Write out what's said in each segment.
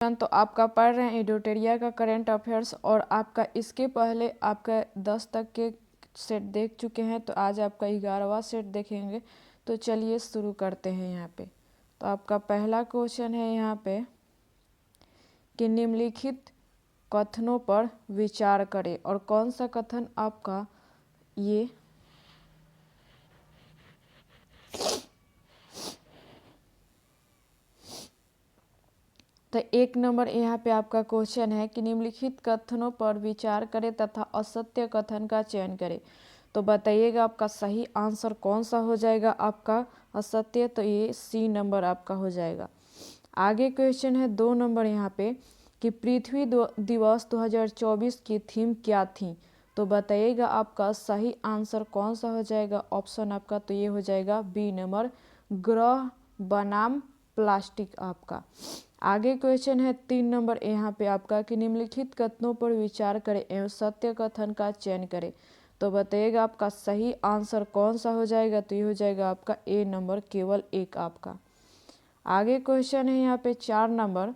तो आपका पढ़ रहे हैं एडिटोरिया का करंट अफेयर्स और आपका इसके पहले आपका 10 तक के सेट देख चुके हैं। तो आज आपका 11वां सेट देखेंगे। तो चलिए शुरू करते हैं। यहाँ पे तो आपका पहला क्वेश्चन है यहाँ पे कि निम्नलिखित कथनों पर विचार करें। और कौन सा कथन आपका ये तो 1 नंबर यहाँ पे आपका क्वेश्चन है कि निम्नलिखित कथनों पर विचार करें तथा असत्य कथन का चयन करें। तो बताइएगा आपका सही आंसर कौन सा हो जाएगा आपका असत्य। तो ये सी नंबर आपका हो जाएगा। आगे क्वेश्चन है 2 नंबर यहाँ पे कि पृथ्वी दिवस 2024 की थीम क्या थी। तो बताइएगा आपका सही आंसर कौन सा हो जाएगा ऑप्शन आपका। तो ये हो जाएगा बी नंबर ग्रह बनाम प्लास्टिक आपका। आगे क्वेश्चन है 3 नंबर यहाँ पे आपका कि निम्नलिखित कथनों पर विचार करें एवं सत्य कथन का चयन करें। तो बताइएगा आपका सही आंसर कौन सा हो जाएगा। तो ये हो जाएगा आपका ए नंबर केवल 1 आपका। आगे क्वेश्चन है यहाँ पे 4 नंबर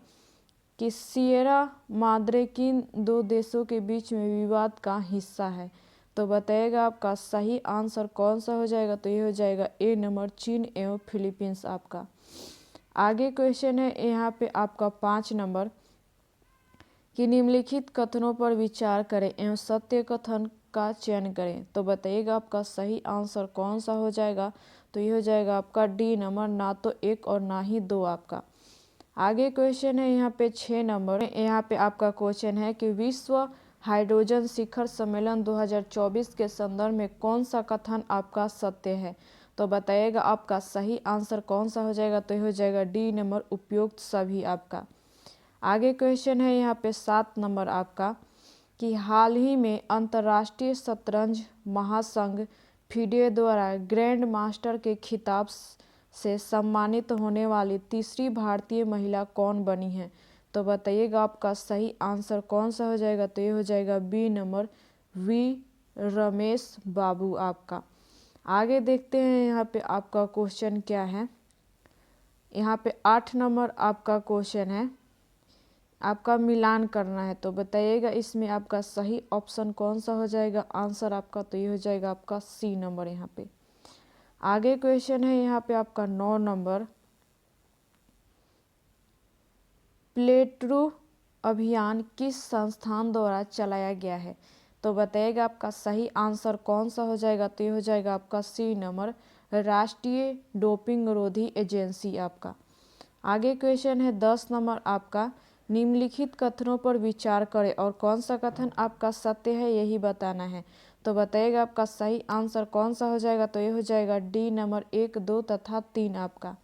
कि सिएरा माद्रे किन 2 देशों के बीच में विवाद का हिस्सा है। तो बताइएगा आपका सही आंसर कौन सा हो जाएगा। तो ये हो जाएगा ए नंबर चीन एवं फिलीपींस आपका। आगे क्वेश्चन है यहाँ पे आपका 5 नंबर कि निम्नलिखित कथनों पर विचार करें एवं सत्य कथन का चयन करें। तो बताइएगा आपका सही आंसर कौन सा हो जाएगा। तो ये हो जाएगा आपका डी नंबर ना तो 1 और ना ही 2 आपका। आगे क्वेश्चन है यहाँ पे 6 नंबर। यहाँ पे आपका क्वेश्चन है कि विश्व हाइड्रोजन शिखर सम्मेलन 2024 के संदर्भ में कौन सा कथन आपका सत्य है। तो बताइएगा आपका सही आंसर कौन सा हो जाएगा। तो ये हो जाएगा डी नंबर उपयुक्त सभी आपका। आगे क्वेश्चन है यहाँ पे 7 नंबर आपका कि हाल ही में अंतर्राष्ट्रीय शतरंज महासंघ फिडे द्वारा ग्रैंड मास्टर के खिताब से सम्मानित होने वाली तीसरी भारतीय महिला कौन बनी है। तो बताइएगा आपका सही आंसर कौन सा हो जाएगा। तो ये हो जाएगा बी नंबर वी रमेश बाबू आपका। आगे देखते हैं यहाँ पे आपका क्वेश्चन क्या है। यहाँ पे 8 नंबर आपका क्वेश्चन है आपका मिलान करना है। तो बताइएगा इसमें आपका सही ऑप्शन कौन सा हो जाएगा आंसर आपका। तो ये हो जाएगा आपका सी नंबर यहाँ पे। आगे क्वेश्चन है यहाँ पे आपका 9 नंबर प्लेटरू अभियान किस संस्थान द्वारा चलाया गया है। तो बताइएगा आपका सही आंसर कौन सा हो जाएगा। तो ये हो जाएगा आपका सी नंबर राष्ट्रीय डोपिंग रोधी एजेंसी आपका। आगे क्वेश्चन है 10 नंबर आपका निम्नलिखित कथनों पर विचार करें और कौन सा कथन आपका सत्य है यही बताना है। तो बताइएगा आपका सही आंसर कौन सा हो जाएगा। तो ये हो जाएगा डी नंबर 1, 2 तथा 3 आपका।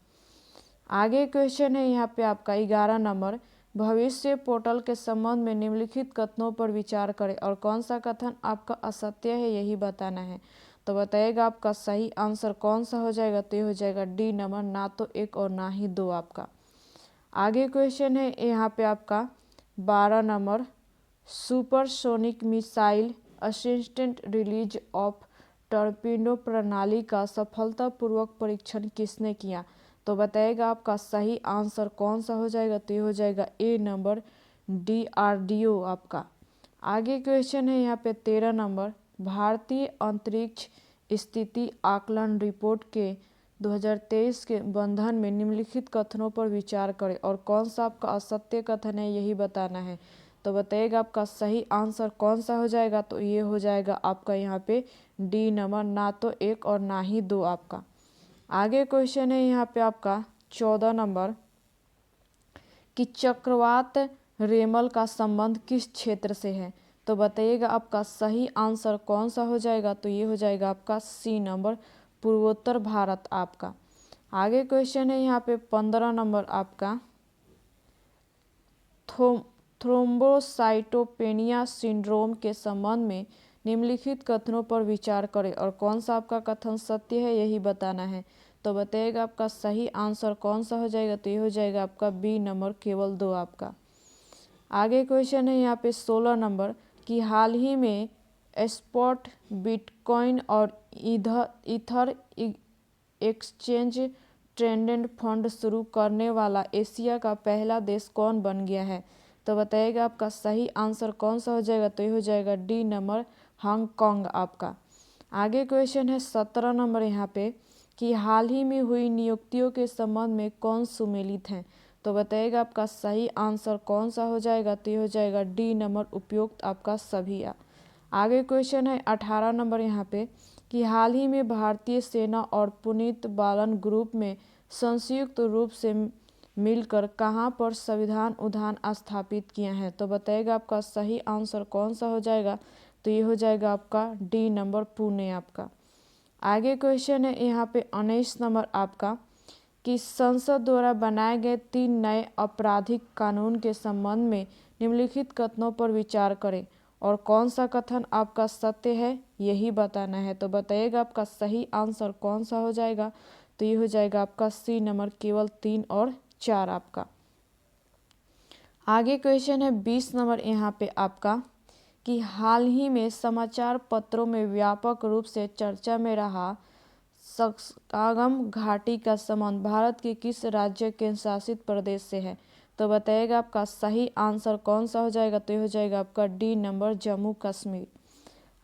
आगे क्वेश्चन है यहाँ पे आपका 11 नंबर भविष्य पोर्टल के संबंध में निम्नलिखित कथनों पर विचार करें और कौन सा कथन आपका असत्य है यही बताना है। तो बताइएगा आपका सही आंसर कौन सा हो जाएगा। तो ये हो जाएगा डी नंबर ना तो 1 और ना ही 2 आपका। आगे क्वेश्चन है यहाँ पे आपका 12 number supersonic missile assistant release of torpedo प्रणाली का सफलतापूर्वक परीक्षण किसने किया। तो बताइएगा आपका सही आंसर कौन सा हो जाएगा। तो ये हो जाएगा ए नंबर DRDO आपका। आगे क्वेश्चन है यहाँ पे 13 नंबर भारतीय अंतरिक्ष स्थिति आकलन रिपोर्ट के 2023 के बंधन में निम्नलिखित कथनों पर विचार करें और कौन सा आपका असत्य कथन है यही बताना है। तो बताइएगा आपका सही आंसर कौन सा हो जाएगा। तो ये हो जाएगा आपका यहाँ पे डी नंबर ना तो 1 और ना ही 2 आपका। आगे क्वेश्चन है यहाँ पे आपका 14 नंबर कि चक्रवात रेमल का संबंध किस क्षेत्र से है। तो बताइएगा आपका सही आंसर कौन सा हो जाएगा। तो ये हो जाएगा आपका सी नंबर पूर्वोत्तर भारत आपका। आगे क्वेश्चन है यहाँ पे 15 नंबर आपका थ्रोम्बोसाइटोपेनिया सिंड्रोम के संबंध में निम्नलिखित कथनों पर विचार करें और कौन सा आपका कथन सत्य है यही बताना है। तो बताइएगा आपका सही आंसर कौन सा हो जाएगा। तो ये हो जाएगा आपका बी नंबर केवल 2 आपका। आगे क्वेश्चन है यहाँ पे 16 नंबर कि हाल ही में स्पॉट बिटकॉइन और ईथर एक्सचेंज ट्रेंडेंट फंड शुरू करने वाला एशिया का पहला देश कौन बन गया है? तो बताइएगा आपका सही आंसर कौन सा हो जाएगा? तो ये हो जाएगा डी नंबर हांगकांग आपका। आगे क्वेश्चन है 17 नंबर यहाँ पे कि हाल ही में हुई नियुक्तियों के संबंध में कौन सुमेलित हैं? तो बताइएगा आपका सही आंसर कौन सा हो जाएगा? तो ये हो जाएगा डी नंबर उपयुक्त आपका सभी। आगे क्वेश्चन है 18 नंबर यहाँ पे कि हाल ही में भारतीय सेना और पुनीत बालन ग्रुप में संयुक्त रूप से मिलकर कहां पर संविधान उद्यान स्थापित किया है? तो बताइएगा आपका सही आंसर कौन सा हो जाएगा? तो ये हो जाएगा आपका डी नंबर पुणे आपका। आगे क्वेश्चन है यहाँ पे 19 नंबर आपका कि संसद द्वारा बनाए गए 3 नए आपराधिक कानून के संबंध में निम्नलिखित कथनों पर विचार करें और कौन सा कथन आपका सत्य है यही बताना है। तो बताइएगा आपका सही आंसर कौन सा हो जाएगा? तो ये हो जाएगा आपका सी नंबर केवल 3 और 4 आपका। आगे क्वेश्चन है 20 नंबर यहाँ पे आपका कि हाल ही में समाचार पत्रों में व्यापक रूप से चर्चा में रहा सक्कागम घाटी का संबंध भारत के किस राज्य के शासित प्रदेश से है? तो बताइएगा आपका सही आंसर कौन सा हो जाएगा? तो ये हो जाएगा आपका डी नंबर जम्मू कश्मीर।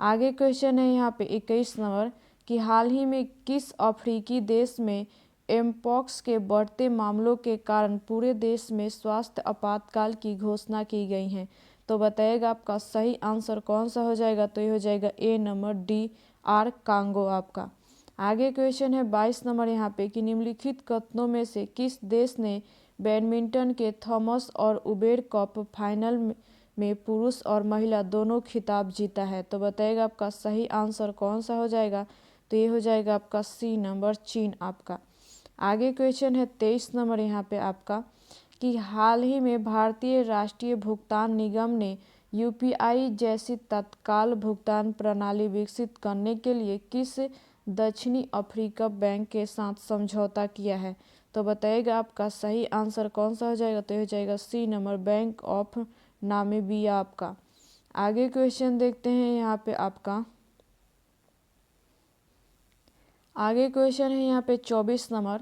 आगे क्वेश्चन है यहाँ पे 21 नंबर कि हाल ही में किस अफ्रीकी देश में एमपॉक्स के बढ़ते मामलों के कारण पूरे देश में स्वास्थ्य आपातकाल की घोषणा की गई है? तो बताइएगा आपका सही आंसर कौन सा हो जाएगा? तो ये हो जाएगा ए नंबर डी आर कांगो आपका। आगे क्वेश्चन है 22 नंबर यहाँ पे कि निम्नलिखित कथनों में से किस देश ने बैडमिंटन के थॉमस और उबेर कप फाइनल में पुरुष और महिला दोनों खिताब जीता है? तो बताइएगा आपका सही आंसर कौन सा हो जाएगा? तो ये हो जाएगा आपका सी नंबर चीन आपका। आगे क्वेश्चन है 23 नंबर यहाँ पे आपका कि हाल ही में भारतीय राष्ट्रीय भुगतान निगम ने यूपीआई जैसी तत्काल भुगतान प्रणाली विकसित करने के लिए किस दक्षिणी अफ्रीका बैंक के साथ समझौता किया है? तो बताइएगा आपका सही आंसर कौन सा हो जाएगा? तो हो जाएगा C number bank of Namibia आपका। आगे क्वेश्चन देखते हैं यहाँ पे आपका। आगे क्वेश्चन है यहाँ पे 24 नंबर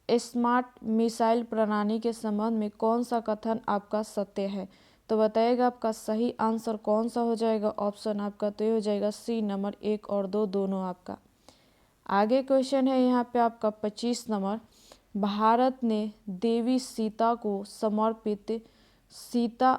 स्मार्ट मिसाइल प्रणाली के संबंध में कौन सा कथन आपका सत्य है? तो बताइएगा आपका सही आंसर कौन सा हो जाएगा? ऑप्शन आपका तो ये हो जाएगा सी नंबर 1 और 2 दोनों आपका। आगे क्वेश्चन है यहाँ पे आपका 25 नंबर भारत ने देवी सीता को समर्पित सीता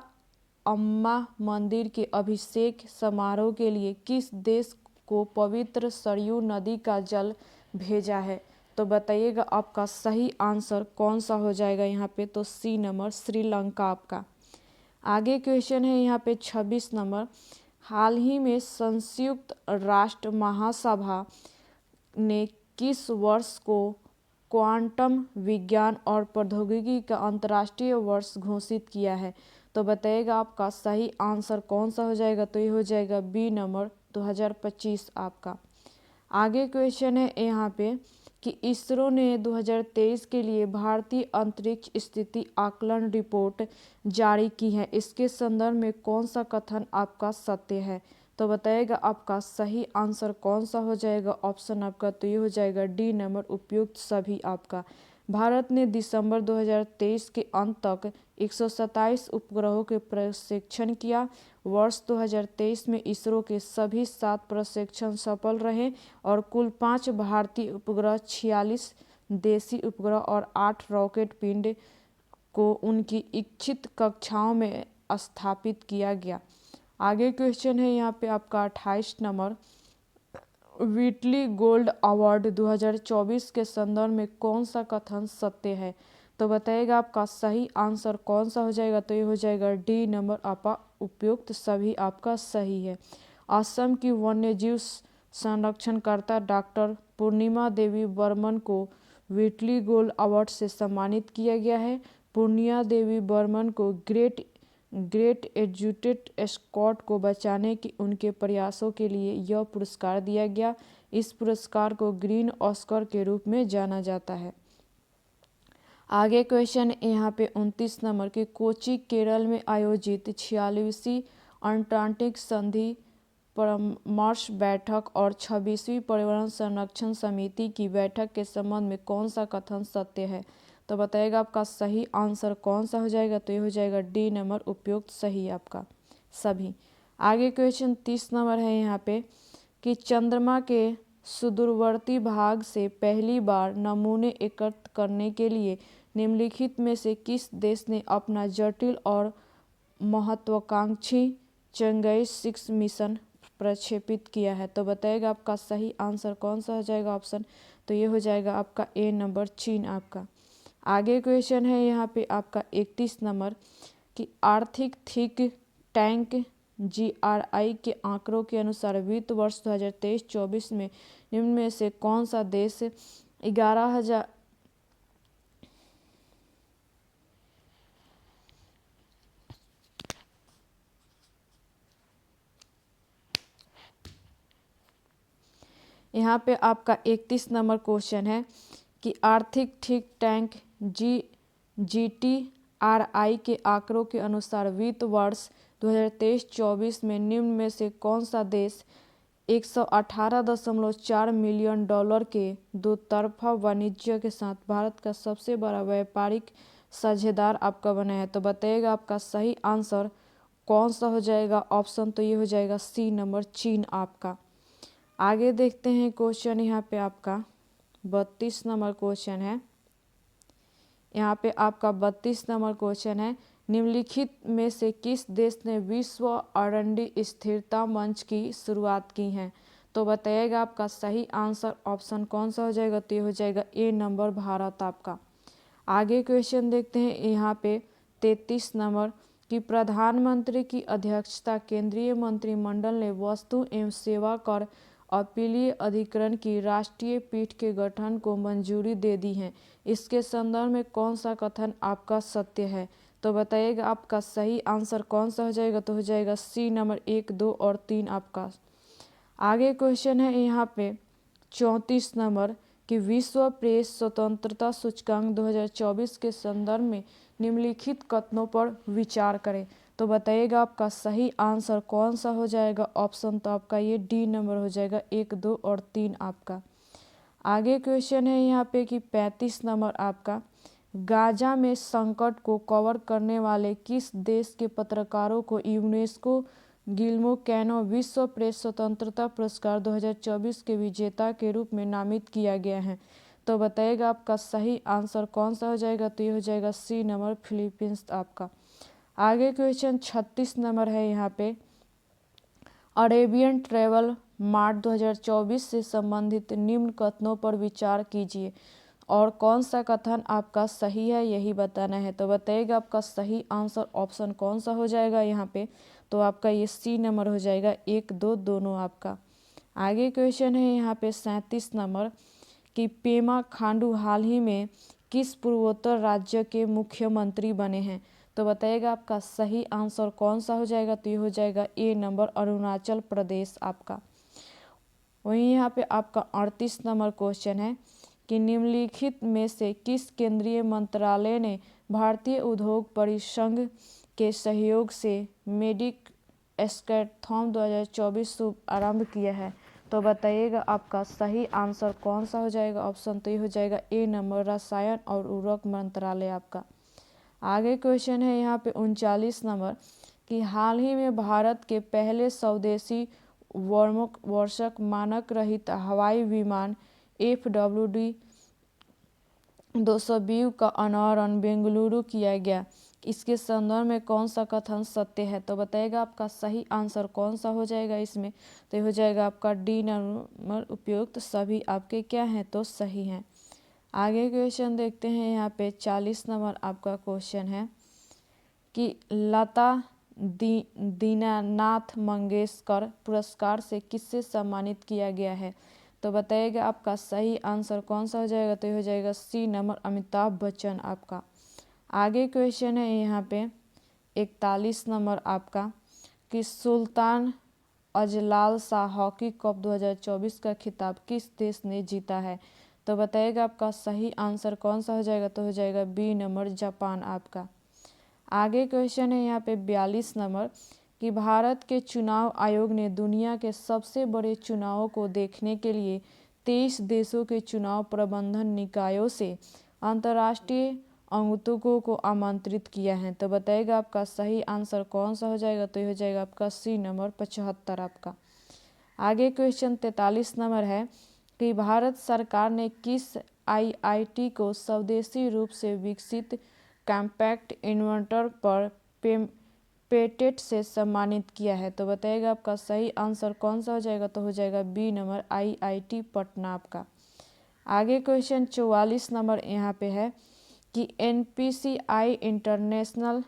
अम्मा मंदिर के अभिषेक समारोह के लिए किस देश को पवित्र सरयू नदी का जल भेजा है? तो बताइएगा आपका सही आंसर कौन सा हो जाएगा यहाँ पे? तो सी नंबर श्रीलंका आपका। आगे क्वेश्चन है यहाँ पे 26 नंबर हाल ही में संयुक्त राष्ट्र महासभा ने किस वर्ष को क्वांटम विज्ञान और प्रौद्योगिकी का अंतर्राष्ट्रीय वर्ष घोषित किया है? तो बताइएगा आपका सही आंसर कौन सा हो जाएगा? तो ये हो जाएगा बी नंबर 2025 आपका। आगे क्वेश्चन है यहाँ पे कि इसरो ने 2023 के लिए भारतीय अंतरिक्ष स्थिति आकलन रिपोर्ट जारी की है। इसके संदर्भ में कौन सा कथन आपका सत्य है? तो बताइएगा आपका सही आंसर कौन सा हो जाएगा? ऑप्शन आपका तो ये हो जाएगा डी नंबर उपयुक्त सभी आपका। भारत ने दिसंबर 2023 के अंत तक 127 उपग्रहों के प्रक्षेपण किया। वर्ष 2023 में इसरो के सभी 7 प्रक्षेपण सफल रहे और कुल 5 भारतीय उपग्रह, 46 देशी उपग्रह और 8 रॉकेट पिंड को उनकी इच्छित कक्षाओं में स्थापित किया गया। आगे क्वेश्चन है यहाँ पे आपका 28 नंबर व्हिटली गोल्ड अवार्ड 2024 के संदर्भ में कौन सा कथन सत्य है? तो बताइएगा आपका सही आंसर कौन सा हो जाएगा? तो ये हो जाएगा डी नंबर आपका उपयुक्त सभी आपका सही है। असम की वन्यजीव संरक्षणकर्ता डॉक्टर पूर्णिमा देवी बर्मन को व्हिटली गोल्ड अवार्ड से सम्मानित किया गया है। पूर्णिमा देवी बर्मन को ग्रेट एजुकेट स्कॉट को बचाने के उनके प्रयासों के लिए यह पुरस्कार दिया गया। इस पुरस्कार को ग्रीन ऑस्कर के रूप में जाना जाता है। आगे क्वेश्चन यहाँ पे 29 नंबर के कोची केरल में आयोजित 46वीं अंटार्कटिक संधि परामर्श बैठक और 26वीं पर्यावरण संरक्षण समिति की बैठक के संबंध में कौन सा कथन सत्य है? तो बताइएगा आपका सही आंसर कौन सा हो जाएगा? तो ये हो जाएगा डी नंबर उपयुक्त सही आपका सभी। आगे क्वेश्चन 30 नंबर है यहाँ पे कि चंद्रमा के सुदूरवर्ती भाग से पहली बार नमूने एकत्र करने के लिए निम्नलिखित में से किस देश ने अपना जटिल और महत्वाकांक्षी चंगेई 6 मिशन प्रक्षेपित किया है? तो बताइएगा आपका सही आंसर कौन सा हो जाएगा ऑप्शन? तो ये हो जाएगा आपका ए नंबर चीन आपका। आगे क्वेश्चन है यहाँ पे आपका 31 नंबर कि आर्थिक थिंक टैंक GRI के आंकड़ों के अनुसार वित्त वर्ष 2023-24 में निम्न में से कौन सा देश 11,000 यहाँ पे आपका 31 नंबर क्वेश्चन है कि आर्थिक थिंक टैंक GTRI के आंकड़ों के अनुसार वित्त वर्ष 2023-24 में निम्न में से कौन सा देश 118.4 मिलियन डॉलर के दोतरफा वाणिज्य के साथ भारत का सबसे बड़ा व्यापारिक साझेदार आपका बना है? तो बताइएगा आपका सही आंसर कौन सा हो जाएगा ऑप्शन? तो ये हो जाएगा सी नंबर चीन आपका। आगे देखते हैं क्वेश्चन यहाँ पे आपका 32 नंबर क्वेश्चन है। यहाँ पे आपका 32 नंबर क्वेश्चन है निम्नलिखित में से किस देश ने विश्व आरएनडी स्थिरता मंच की शुरुआत की है? तो बताइएगा आपका सही आंसर ऑप्शन कौन सा हो जाएगा? तो ये हो जाएगा ए नंबर भारत आपका। आगे क्वेश्चन देखते हैं यहाँ पे 33 नंबर कि प्रधानमंत्री की अध्यक्षता केंद्रीय मंत्रिमंडल ने वस्तु एवं सेवा कर अपीलीय अधिकरण की राष्ट्रीय पीठ के गठन को मंजूरी दे दी है। इसके संदर्भ में कौन सा कथन आपका सत्य है? तो बताइएगा आपका सही आंसर कौन सा हो जाएगा? तो हो जाएगा सी नंबर 1, 2 और 3 आपका। आगे क्वेश्चन है यहाँ पे 34 नंबर कि विश्व प्रेस स्वतंत्रता सूचकांक 2024 के संदर्भ में निम्नलिखित कथनों पर विचार करें। तो बताइएगा आपका सही आंसर कौन सा हो जाएगा ऑप्शन? तो आपका ये डी नंबर हो जाएगा 1, 2 और 3 आपका। आगे क्वेश्चन है यहाँ पे कि 35 नंबर आपका गाजा में संकट को कवर करने वाले किस देश के पत्रकारों को यूनेस्को गिल्मो कैनो विश्व प्रेस स्वतंत्रता पुरस्कार 2024 के विजेता के रूप में नामित किया गया है? तो बताइएगा आपका सही आंसर कौन सा हो जाएगा? तो ये हो जाएगा सी नंबर फिलीपींस आपका। आगे क्वेश्चन 36 नंबर है यहाँ पे अरेबियन ट्रैवल मार्ट 2024 से संबंधित निम्न कथनों पर विचार कीजिए और कौन सा कथन आपका सही है यही बताना है। तो बताइएगा आपका सही आंसर ऑप्शन कौन सा हो जाएगा यहाँ पे? तो आपका ये सी नंबर हो जाएगा 1, 2 दोनों आपका। आगे क्वेश्चन है यहाँ पे 37 नंबर कि पेमा खांडू हाल ही में किस पूर्वोत्तर राज्य के मुख्यमंत्री बने हैं? तो बताइएगा आपका सही आंसर कौन सा हो जाएगा? तो ये हो जाएगा ए नंबर अरुणाचल प्रदेश आपका। वहीं यहाँ पे आपका 38 नंबर क्वेश्चन है कि निम्नलिखित में से किस केंद्रीय मंत्रालय ने भारतीय उद्योग परिसंघ के सहयोग से मेडिक एस्केथॉन 2024 शुभ आरंभ किया है? तो बताइएगा आपका सही आंसर कौन सा हो जाएगा ऑप्शन? तो ये हो जाएगा ए नंबर रसायन और उर्वरक मंत्रालय आपका। आगे क्वेश्चन है यहाँ पे 39 नंबर कि हाल ही में भारत के पहले स्वदेशी वर्षक मानक रहित हवाई विमान FWD 220 का अनावरण बेंगलुरु किया गया। इसके संदर्भ में कौन सा कथन सत्य है? तो बताइएगा आपका सही आंसर कौन सा हो जाएगा इसमें? तो ये हो जाएगा आपका डी नंबर उपयुक्त सभी आपके क्या हैं? तो सही हैं। आगे क्वेश्चन देखते हैं यहाँ पे 40 नंबर आपका क्वेश्चन है कि लता दीनानाथ मंगेशकर पुरस्कार से किससे सम्मानित किया गया है? तो बताइएगा आपका सही आंसर कौन सा हो जाएगा? तो ये हो जाएगा सी नंबर अमिताभ बच्चन आपका। आगे क्वेश्चन है यहाँ पे 41 नंबर आपका कि सुल्तान अजलाल शाह हॉकी कप 2024 का खिताब किस देश ने जीता है? तो बताइएगा आपका सही आंसर कौन सा हो जाएगा? तो हो जाएगा बी नंबर जापान आपका। आगे क्वेश्चन है यहाँ पे 42 नंबर कि भारत के चुनाव आयोग ने दुनिया के सबसे बड़े चुनावों को देखने के लिए 23 देशों के चुनाव प्रबंधन निकायों से अंतर्राष्ट्रीय अंगतुकों को आमंत्रित किया है। तो बताइएगा आपका सही आंसर कौन सा हो जाएगा। तो ये हो जाएगा आपका सी नंबर 75 आपका। आगे क्वेश्चन 43 नंबर है कि भारत सरकार ने किस आईआईटी को स्वदेशी रूप से विकसित कॉम्पैक्ट इन्वर्टर पर पेटेंट से सम्मानित किया है। तो बताइएगा आपका सही आंसर कौन सा हो जाएगा। तो हो जाएगा बी नंबर आईआईटी पटना आपका। आगे क्वेश्चन 44 नंबर यहाँ पे है कि एनपीसीआई इंटरनेशनल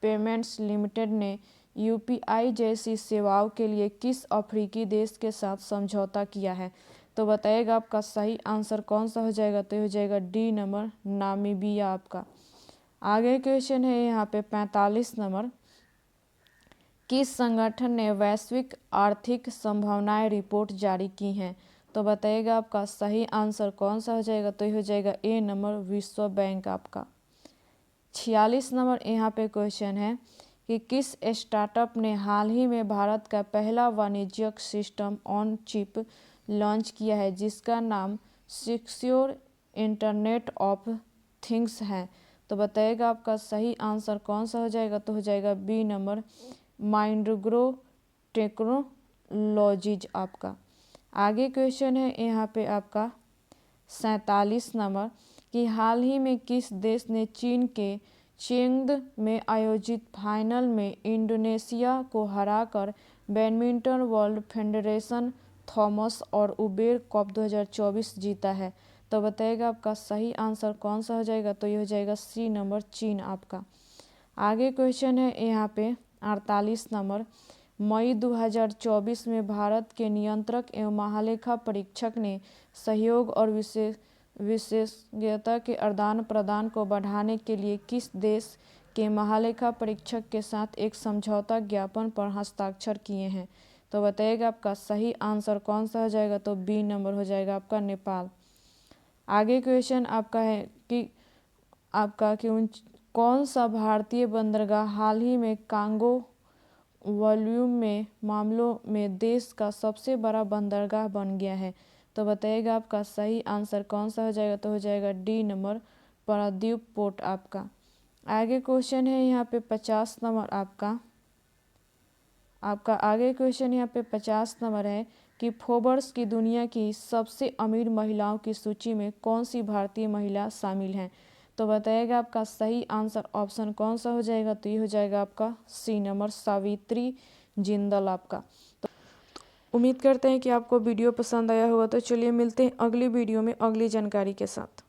पेमेंट्स लिमिटेड ने यूपीआई जैसी सेवाओं के लिए किस अफ्रीकी देश के साथ समझौता किया है। तो बताइएगा आपका सही आंसर कौन सा हो जाएगा। तो हो जाएगा डी नंबर नामीबिया आपका। आगे क्वेश्चन है यहाँ पे 45 नंबर, किस संगठन ने वैश्विक आर्थिक संभावनाएं रिपोर्ट जारी की हैं। तो बताइएगा आपका सही आंसर कौन सा हो जाएगा। तो ये हो जाएगा ए नंबर विश्व बैंक आपका। 46 नंबर यहाँ पे क्वेश्चन है कि किस स्टार्टअप ने हाल ही में भारत का पहला वाणिज्यिक सिस्टम ऑन चिप लॉन्च किया है जिसका नाम सिक्योर इंटरनेट ऑफ थिंग्स है। तो बताइएगा आपका सही आंसर कौन सा हो जाएगा। तो हो जाएगा बी नंबर माइंडग्रो टेक्नोलॉजीज आपका। आगे क्वेश्चन है यहाँ पे आपका 47 नंबर कि हाल ही में किस देश ने चीन के चेंगद में आयोजित फाइनल में इंडोनेशिया को हराकर बैडमिंटन वर्ल्ड फेडरेशन थॉमस और उबेर कप 2024 जीता है। तो बताइएगा आपका सही आंसर कौन सा हो जाएगा। तो ये हो जाएगा सी नंबर चीन आपका। आगे क्वेश्चन है यहाँ पे 48 नंबर, मई 2024 में भारत के नियंत्रक एवं महालेखा परीक्षक ने सहयोग और विशेषज्ञता के आदान प्रदान को बढ़ाने के लिए किस देश के महालेखा परीक्षक के साथ एक समझौता ज्ञापन पर हस्ताक्षर किए हैं। तो बताइएगा आपका सही आंसर कौन सा हो जाएगा। तो बी नंबर हो जाएगा आपका नेपाल। आगे क्वेश्चन आपका है कि कौन सा भारतीय बंदरगाह हाल ही में कार्गो वॉल्यूम में मामलों में देश का सबसे बड़ा बंदरगाह बन गया है। तो बताइएगा आपका सही आंसर कौन सा हो जाएगा। तो हो जाएगा डी नंबर पारादीप पोर्ट आपका। आगे क्वेश्चन है यहाँ पे 50 नंबर आपका आगे क्वेश्चन यहाँ पे 50 नंबर है कि फोर्ब्स की दुनिया की सबसे अमीर महिलाओं की सूची में कौन सी भारतीय महिला शामिल हैं। तो बताइएगा आपका सही आंसर ऑप्शन कौन सा हो जाएगा। तो ये हो जाएगा आपका सी नंबर सावित्री जिंदल आपका। तो उम्मीद करते हैं कि आपको वीडियो पसंद आया होगा। तो चलिए मिलते हैं अगली वीडियो में अगली जानकारी के साथ।